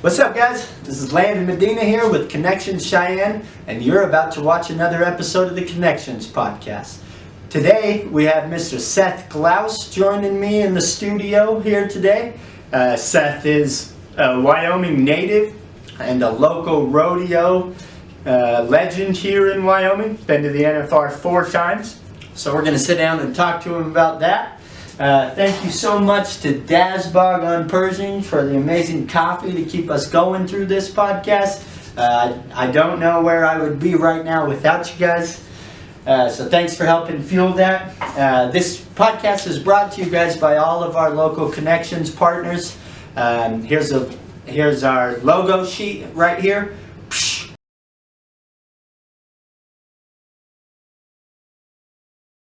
What's up, guys? This is Landon Medina here with Connections Cheyenne, and you're about to watch another episode of the Connections podcast. Today, we have Mr. Seth Glause joining me in the studio here today. Seth is a Wyoming native and a local rodeo legend here in Wyoming. Been to the NFR 4 times, so we're going to sit down and talk to him about that. Thank you so much to Dazbog on Pershing for the amazing coffee to keep us going through this podcast. I don't know where I would be right now without you guys. So thanks for helping fuel that. This podcast is brought to you guys by all of our local Connections partners. Here's our logo sheet right here.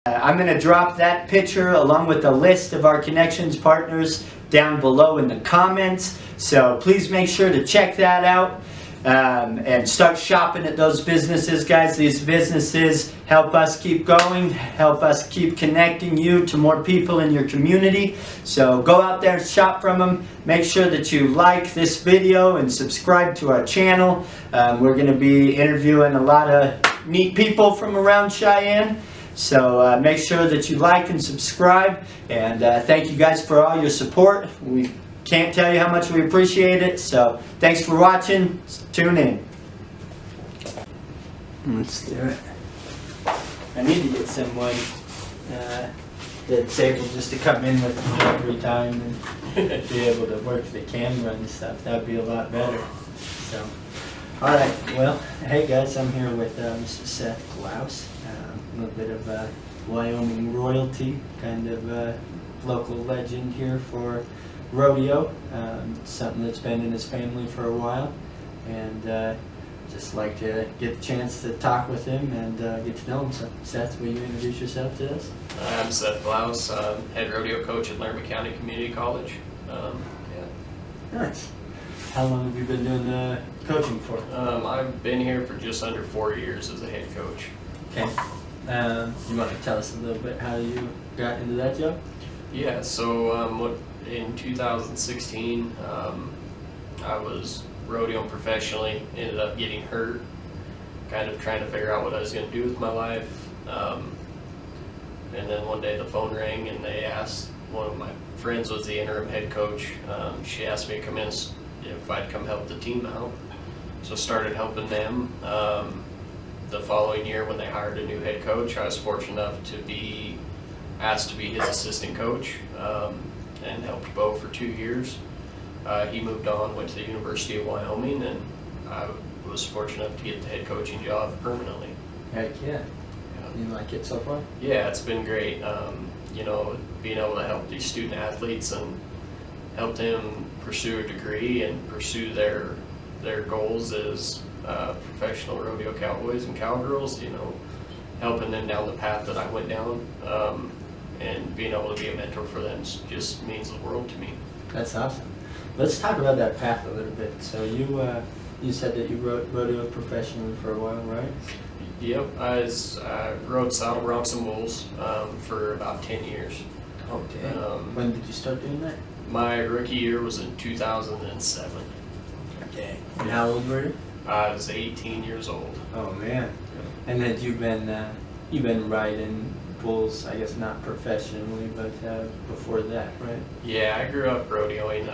I'm going to drop that picture along with a list of our Connections partners down below in the comments. So please make sure to check that out and start shopping at those businesses, guys. These businesses help us keep going, help us keep connecting you to more people in your community. So go out there and shop from them. Make sure that you like this video and subscribe to our channel. We're going to be interviewing a lot of neat people from around Cheyenne. So make sure that you like and subscribe, and thank you guys for all your support. We can't tell you how much we appreciate it, so thanks for watching. Tune in. Let's do it. I need to get someone that's able just to come in with me every time and be able to work the camera and stuff. That'd be a lot better. So, all right. Well, hey guys, I'm here with Mr. Seth Glause. A little bit of Wyoming royalty, kind of local legend here for rodeo. Something that's been in his family for a while, and just like to get the chance to talk with him and get to know him. So, Seth, will you introduce yourself to us? I'm Seth Glause, head rodeo coach at Laramie County Community College. Nice. How long have you been doing coaching for? I've been here for just under 4 years as a head coach. Okay. You want to tell us a little bit how you got into that job? Yeah, so in 2016, I was rodeoing professionally, ended up getting hurt, kind of trying to figure out what I was going to do with my life. And then one day the phone rang and they asked, one of my friends was the interim head coach, she asked me to come in if I'd come help the team out. So started helping them. The following year when they hired a new head coach, I was fortunate enough to be asked to be his assistant coach and helped Bo for 2 years. He moved on, went to the University of Wyoming, and I was fortunate enough to get the head coaching job permanently. Heck yeah. You like it so far? Yeah, it's been great. You know, being able to help these student athletes and help them pursue a degree and pursue their goals as professional rodeo cowboys and cowgirls, you know, helping them down the path that I went down, and being able to be a mentor for them just means the world to me. That's awesome. Let's talk about that path a little bit. So you said that you rodeo professionally for a while, right? Yep, I rode saddle broncs and bulls for about 10 years. Okay. When did you start doing that? My rookie year was in 2007. Okay. And how old were you? I was 18 years old. Oh man! And then you've been riding bulls, I guess not professionally, but before that, right? Yeah, I grew up rodeoing.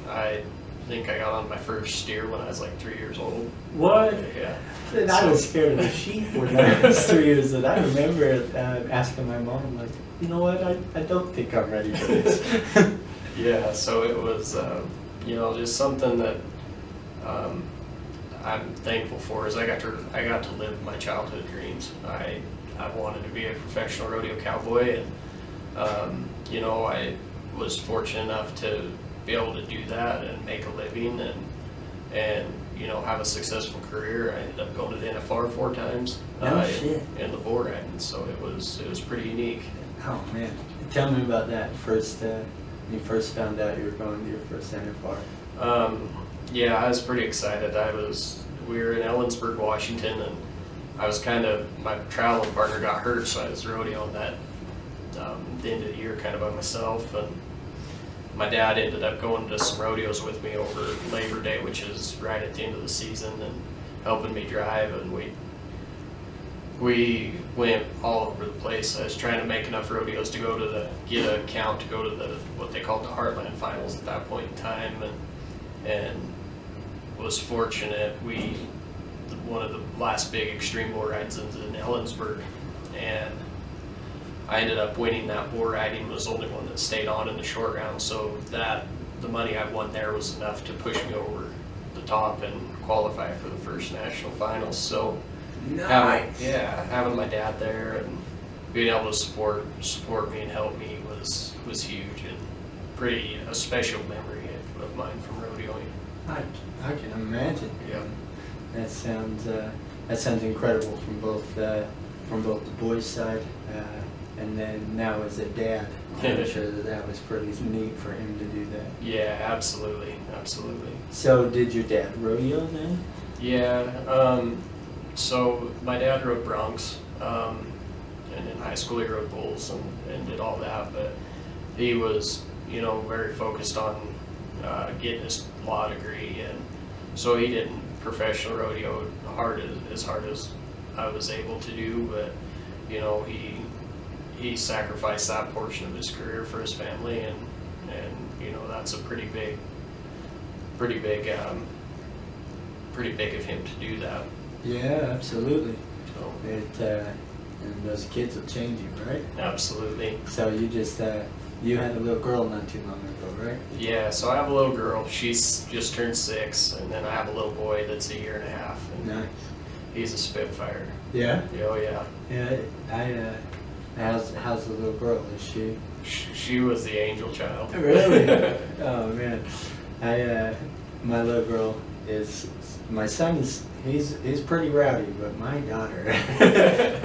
I think I got on my first steer when I was like 3 years old. What? Yeah. I was scared of the sheep when I was 3 years old. I remember asking my mom, like, you know what? I don't think I'm ready for this. Yeah. So it was, you know, just something that. I'm thankful for is I got to live my childhood dreams. I wanted to be a professional rodeo cowboy, and you know, I was fortunate enough to be able to do that and make a living and you know, have a successful career. I ended up going to the NFR 4 times in the bull riding, so it was pretty unique. Oh man, tell me about that first. You first found out you were going to your first NFR. Yeah, I was pretty excited. We were in Ellensburg, Washington, and I was my traveling partner got hurt, so I was rodeoing that the end of the year kind of by myself, and my dad ended up going to some rodeos with me over Labor Day, which is right at the end of the season, and helping me drive, and we went all over the place. I was trying to make enough rodeos to go to get a count to go to what they called the Heartland Finals at that point in time, and was fortunate. One of the last big extreme bull rides is in Ellensburg, and I ended up winning that bull riding. Was the only one that stayed on in the short round, so the money I won there was enough to push me over the top and qualify for the first national finals. So Nice. having my dad there and being able to support me and help me was huge, and a special memory of mine from rodeoing. I can imagine. Yeah. That sounds incredible from both the boys' side, and then now as a dad, I'm sure that was pretty neat for him to do that. Yeah, absolutely. So did your dad rodeo then? Yeah. So my dad rode broncs, and in high school he rode bulls and did all that, but he was, very focused on getting his law degree, and so he didn't professional rodeo as hard as I was able to do, but he sacrificed that portion of his career for his family, and that's a pretty big of him to do that. Yeah, absolutely. So, And those kids will change you, right? absolutely. So you had a little girl not too long ago, right? Yeah, so I have a little girl. She's just turned 6, and then I have a little boy that's 1.5 years. And Nice. he's a spitfire. Yeah. Oh yeah. Yeah. How's the little girl? Is she? She was the angel child. Really? Oh man. My little girl is. My son's. He's pretty rowdy, but my daughter.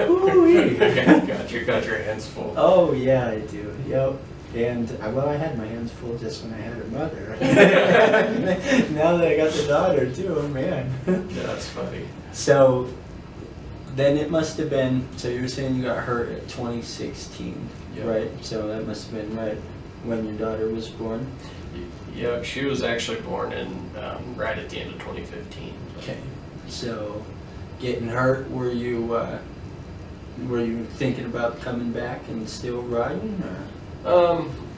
Ooh-wee. Got your hands full. Oh yeah, I do. Yep. And I had my hands full just when I had her mother. Now that I got the daughter too, oh man. That's funny. So then it must have been. So you were saying you got hurt at 2016, Yep. right? So that must have been right when your daughter was born. Yeah, she was actually born in right at the end of 2015. Okay. So getting hurt, were you thinking about coming back and still riding, or?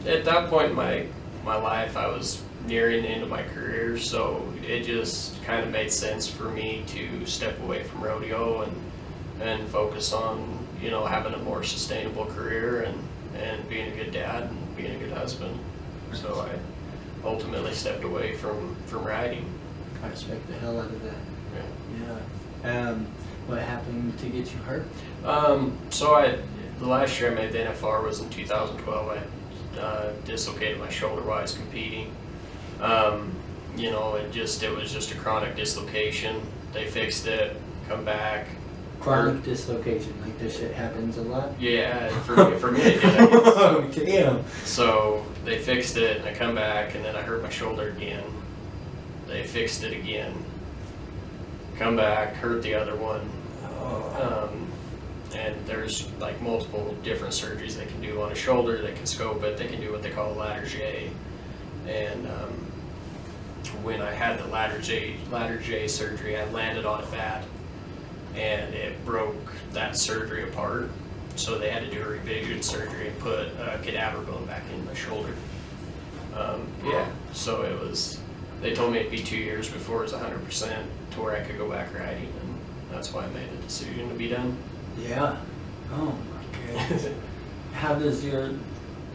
At that point in my life, I was nearing the end of my career, so it just kind of made sense for me to step away from rodeo and focus on having a more sustainable career and being a good dad and being a good husband. So I ultimately stepped away from riding. I respect the hell out of that. Yeah. Yeah. What happened to get you hurt? So the last year I made the NFR was in 2012. I dislocated my shoulder while I was competing. It was just a chronic dislocation. They fixed it, come back. Chronic dislocation, like this shit happens a lot? Yeah, for me it did. Oh, damn. So they fixed it, and I come back, and then I hurt my shoulder again. They fixed it again. Come back, hurt the other one. Oh. And there's like multiple different surgeries they can do on a shoulder. They can scope it. They can do what they call a ladder J. And when I had the ladder J surgery, I landed on it bad, and it broke that surgery apart. So they had to do a revision surgery and put a cadaver bone back in my shoulder. So it was. They told me it'd be 2 years before it was 100% to where I could go back riding, and that's why I made the decision to be done. Yeah. Oh my goodness. How does your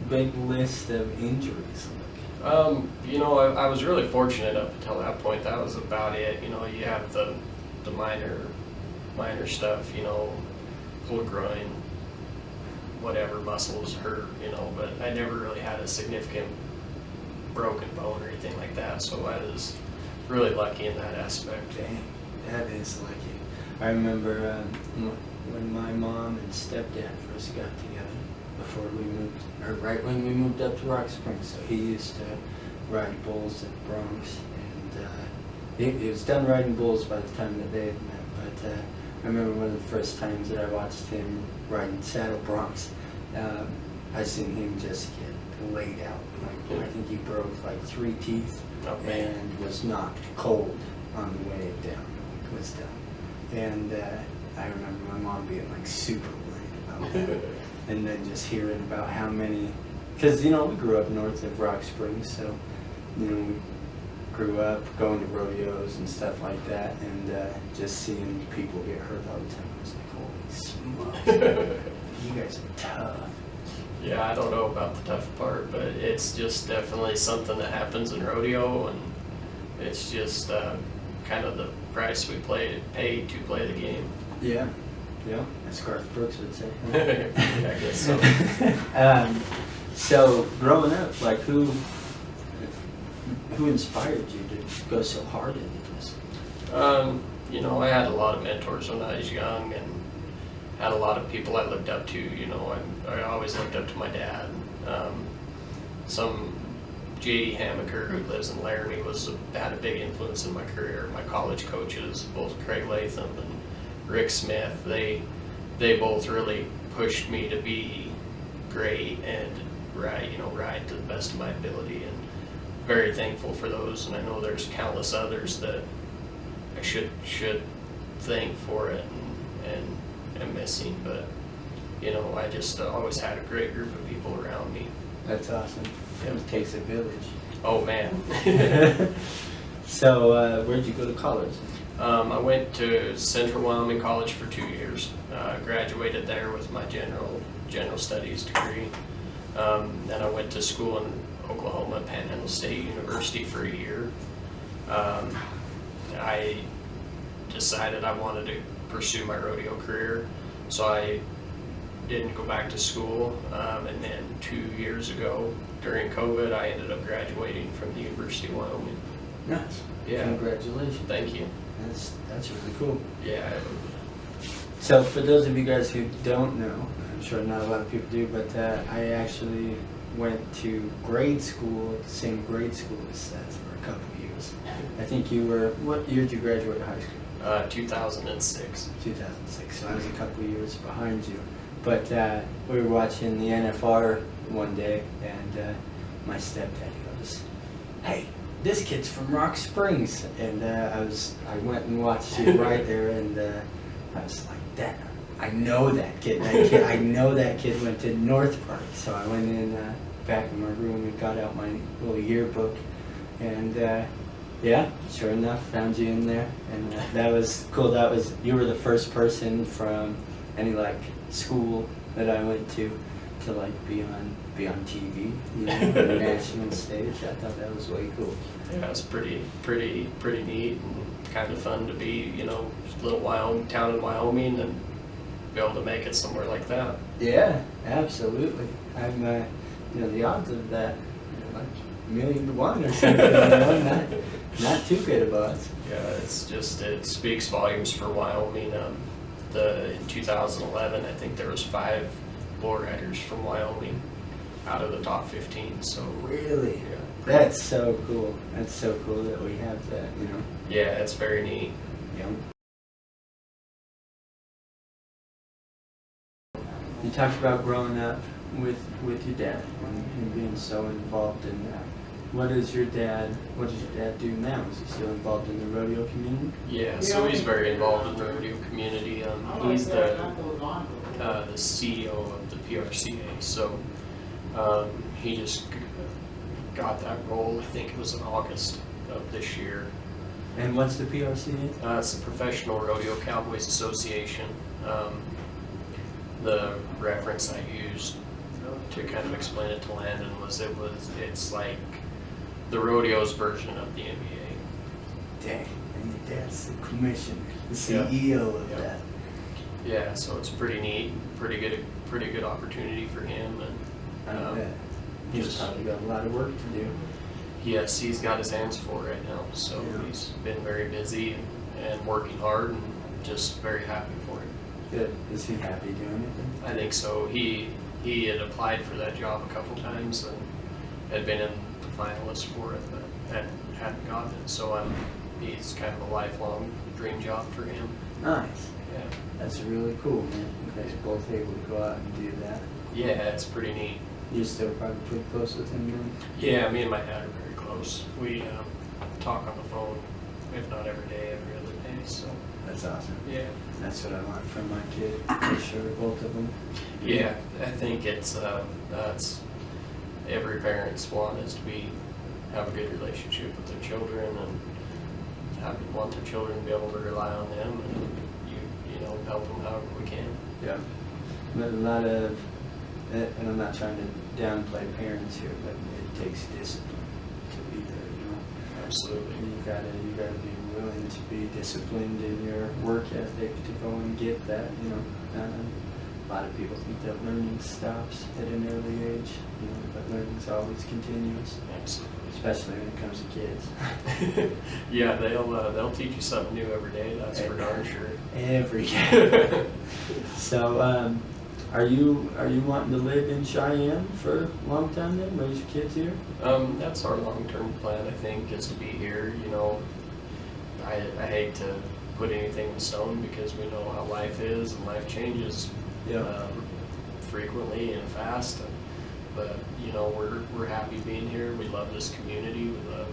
big list of injuries look? I was really fortunate up until that point. That was about it. You have the minor stuff, pulled groin, whatever, muscles hurt, but I never really had a significant broken bone or anything like that, so I was really lucky in that aspect. Dang, that is lucky. I remember when my mom and stepdad first got together, before we moved, or right when we moved up to Rock Springs. So he used to ride bulls at Bronx, and he was done riding bulls by the time that they had met. But I remember one of the first times that I watched him riding saddle broncs. I seen him just get laid out. Like, I think he broke like 3 teeth and was knocked cold on the way down. It was done. And I remember my mom being like super worried about that. And then just hearing about how many, because we grew up north of Rock Springs, so we grew up going to rodeos and stuff like that, and just seeing people get hurt all the time. I was like, holy smokes, you guys are tough. Yeah, I don't know about the tough part, but it's just definitely something that happens in rodeo, and it's just kind of the price we pay to play the game. Yeah, as Garth Brooks would say. Yeah, I guess so. So growing up, like who inspired you to go so hard into this? I had a lot of mentors when I was young, and had a lot of people I looked up to. I always looked up to my dad. Some J.D. Hamaker, who lives in Laramie, had a big influence in my career. My college coaches, both Craig Latham and Rick Smith, they both really pushed me to be great and ride to the best of my ability, and very thankful for those. And I know there's countless others that I should thank for it and am missing, but I just always had a great group of people around me. That's awesome. It takes a village. Oh man. So where'd you go to college? I went to Central Wyoming College for 2 years. Graduated there with my general studies degree. Then I went to school in Oklahoma, Panhandle State University for a year. I decided I wanted to pursue my rodeo career, so I didn't go back to school. And then 2 years ago, during COVID, I ended up graduating from the University of Wyoming. Nice. Yeah. Congratulations. Thank you. That's really cool. Yeah. So for those of you guys who don't know, I'm sure not a lot of people do, but I actually went to grade school, the same grade school as Seth for a couple of years. I think you were, what year did you graduate high school? 2006. 2006, so I was a couple of years behind you. But we were watching the NFR one day, and my stepdad goes, "Hey, this kid's from Rock Springs," and I went and watched you right there, and I was like, "Dad, I know that kid. I know that kid went to North Park." So I went in back in my room and got out my little yearbook, and yeah, sure enough, found you in there, and that was cool. You were the first person from any school that I went to be on TV, on the national stage. I thought that was way cool. Yeah, it was pretty neat and kind of fun to be, little town in Wyoming and be able to make it somewhere like that. Yeah, absolutely. I'm, the odds of that, like 1,000,000 or something, not too good of odds. Yeah, it speaks volumes for Wyoming. In 2011, I think there was 5 bull riders from Wyoming out of the top 15. So really, yeah, that's so cool. That's so cool that we have that. Yeah, it's very neat. Yeah. You talked about growing up with your dad and being so involved in that. What does your dad do now? Is he still involved in the rodeo community? Yeah, so he's very involved in the rodeo community. He's the CEO of the PRCA, so he just got that role. I think it was in August of this year. And what's the PRCA? It's the Professional Rodeo Cowboys Association. The reference I used to kind of explain it to Landon it's like the rodeo's version of the NBA. Dang, and your dad's the commissioner, the CEO of that. Yeah, so it's pretty neat, pretty good opportunity for him, and he's probably got a lot of work to do. Yes, he's got his hands full right now, so he's been very busy and working hard, and just very happy for him. Good. Is he happy doing it? I think so. He had applied for that job a couple times and had been in the finalists for it, but hadn't gotten it. So he's kind of a lifelong dream job for him. Nice. Yeah. That's really cool, man. You guys are both able to go out and do that. Yeah, it's pretty neat. You're still probably pretty close with him then? Yeah, me and my dad are very close. We talk on the phone, if not every day, every other day. So That's awesome. yeah, That's what I want from my kid, for sure, both of them. yeah. I think it's that's every parent's want is to have a good relationship with their children and want their children to be able to rely on them, and you know, help them however we can. Yeah. But a lot of, and I'm not trying to downplay parents here, but it takes discipline to be there, you know. Absolutely. You gotta be willing to be disciplined in your work ethic to go and get that, you know. A lot of people think that learning stops at an early age, you know, but learning's always continuous, Absolutely. especially when it comes to kids. Yeah, they'll teach you something new every day. That's for darn sure. Every day. So, are you wanting to live in Cheyenne for a long time then? Raise your kids here? That's our long-term plan, I think, is to be here. You know, I hate to put anything in stone because we know how life is and life changes frequently and fast. But you know, we're happy being here. We love this community. We love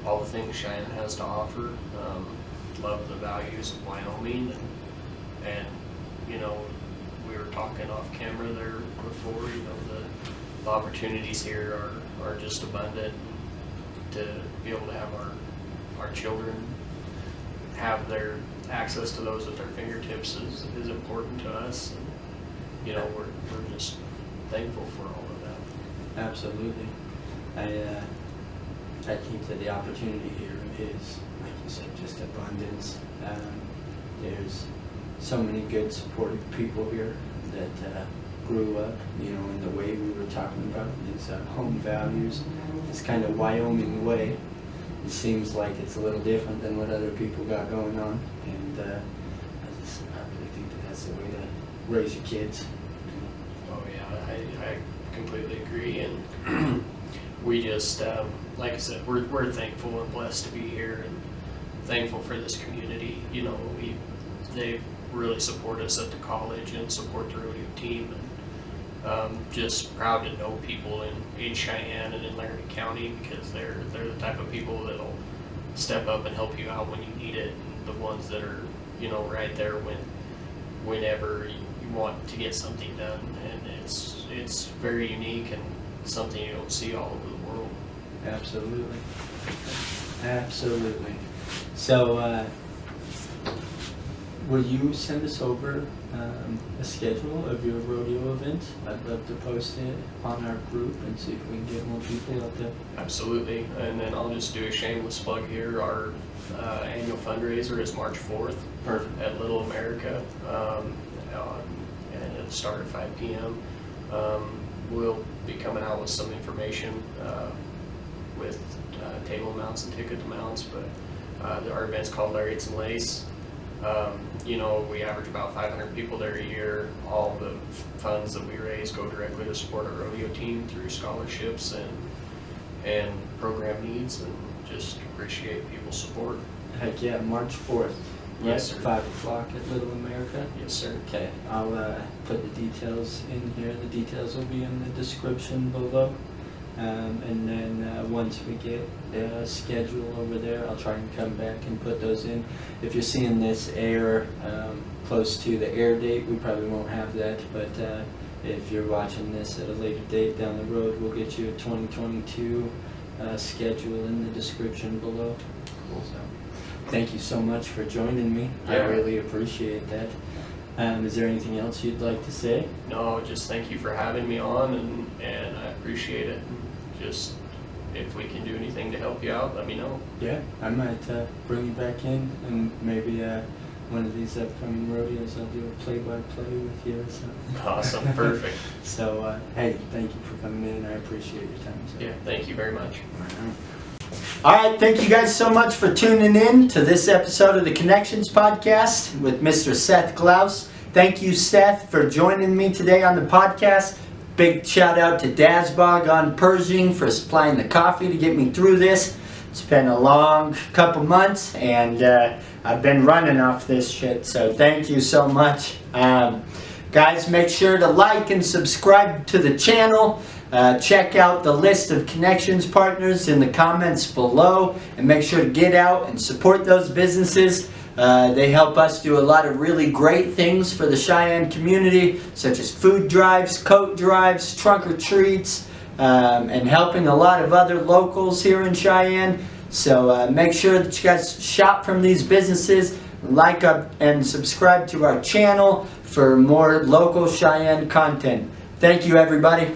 all the things Cheyenne has to offer. Love the values of Wyoming, and you know, we were talking off camera there before. You know, the opportunities here are just abundant. To be able to have our children have their access to those at their fingertips is important to us. And, you know, we're just thankful for all of that. Absolutely. I think that the opportunity here is, like you said, just abundance. There's so many good, supportive people here that grew up, you know, in the way we were talking about, these home values, this kind of Wyoming way. It seems like it's a little different than what other people got going on, and I really think that that's the way to raise your kids. Oh yeah, I completely agree, and we just, like I said, we're thankful and blessed to be here, and thankful for this community. You know, they really support us at the college and support the rodeo team, and just proud to know people in Cheyenne and in Laramie County, because they're the type of people that'll step up and help you out when you need it, and the ones that are, you know, right there whenever you want to get something done. And it's very unique and something you don't see all over the world. Absolutely. Absolutely. So, will you send us over a schedule of your rodeo events? I'd love to post it on our group and see if we can get more people out there. Absolutely. And then I'll just do a shameless plug here. Our annual fundraiser is March 4th. Perfect. At Little America, and it'll start at 5 p.m. We'll be coming out with some information with table amounts and ticket amounts, but our event's called Lariats and Lace. You know, we average about 500 people there a year. All the funds that we raise go directly to support our rodeo team through scholarships and program needs, and just appreciate people's support. Heck yeah, March 4th. Yes, Right, sir. 5 o'clock at Little America. Yes, sir. Okay, I'll put the details in here. The details will be in the description below. And then once we get the schedule over there, I'll try and come back and put those in. If you're seeing this air close to the air date, we probably won't have that, but if you're watching this at a later date down the road, we'll get you a 2022 schedule in the description below. Cool. So, thank you so much for joining me. I Yeah. really appreciate that. Is there anything else you'd like to say? No, just thank you for having me on, and I appreciate it. Just if we can do anything to help you out, let me know. Yeah, I might bring you back in, and maybe one of these upcoming rodeos I'll do a play-by-play with you or something. Awesome, perfect. So, hey, thank you for coming in. I appreciate your time. So. Yeah, thank you very much. All right, thank you guys so much for tuning in to this episode of the Connections Podcast with Mr. Seth Glause. Thank you, Seth, for joining me today on the podcast. Big shout out to Dazbog on Pershing for supplying the coffee to get me through this. It's been a long couple months, and I've been running off this shit, so thank you so much. Guys, make sure to like and subscribe to the channel. Check out the list of connections partners in the comments below, and make sure to get out and support those businesses. They help us do a lot of really great things for the Cheyenne community, such as food drives, coat drives, trunk or treats, and helping a lot of other locals here in Cheyenne. So make sure that you guys shop from these businesses, like up and subscribe to our channel for more local Cheyenne content. Thank you, everybody.